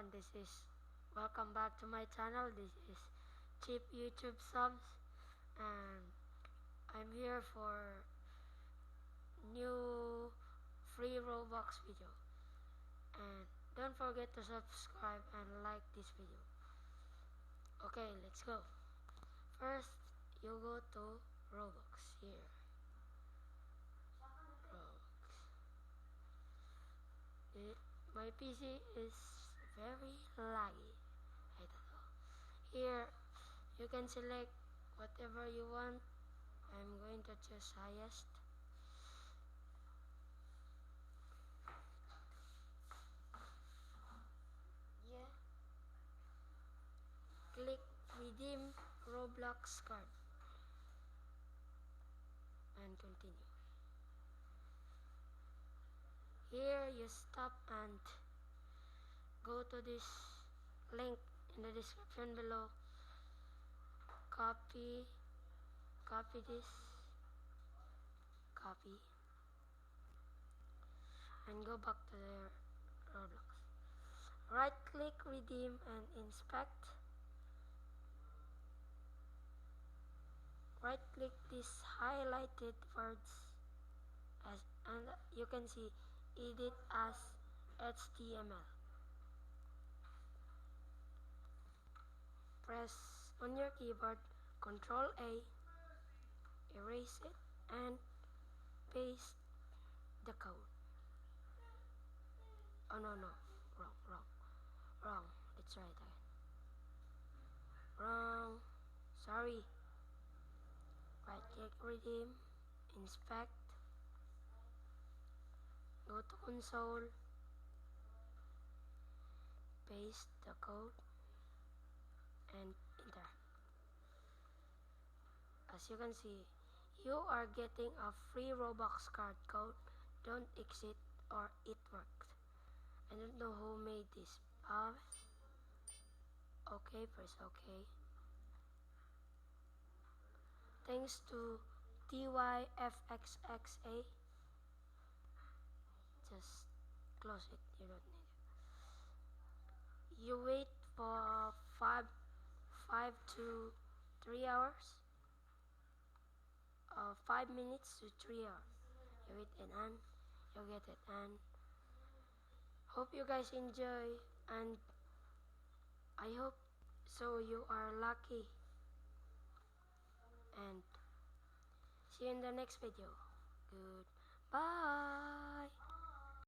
everyone, this is welcome back to my channel. This is Cheap YouTube Subs, and I'm here for new free Roblox video. And don't forget to subscribe and like this video. Okay, let's go. First, you go to Roblox here. Roblox. My PC is very laggy. I don't know. Here, you can select whatever you want. I'm going to choose highest. Yeah. Click redeem Roblox card and continue. Here you stop and go to this link in the description below. Copy this, copy, and go back to the Roblox. Right click redeem and inspect. Right click these highlighted words and you can see edit as HTML. Press on your keyboard Ctrl A, erase it, and paste the code. Oh no, wrong. Let's try it again. Wrong. Sorry. Right click redeem, inspect, go to console, paste the code, and enter. As you can see, you are getting a free Roblox card code. Don't exit or it worked. I don't know who made this. Okay, press OK. Thanks to TYFXXA. Just close it, you don't need it. You wait for 5 to 3 hours. 5 minutes to 3 hours. You wait and you get it. And hope you guys enjoy, and I hope so you are lucky. And see you in the next video. Goodbye.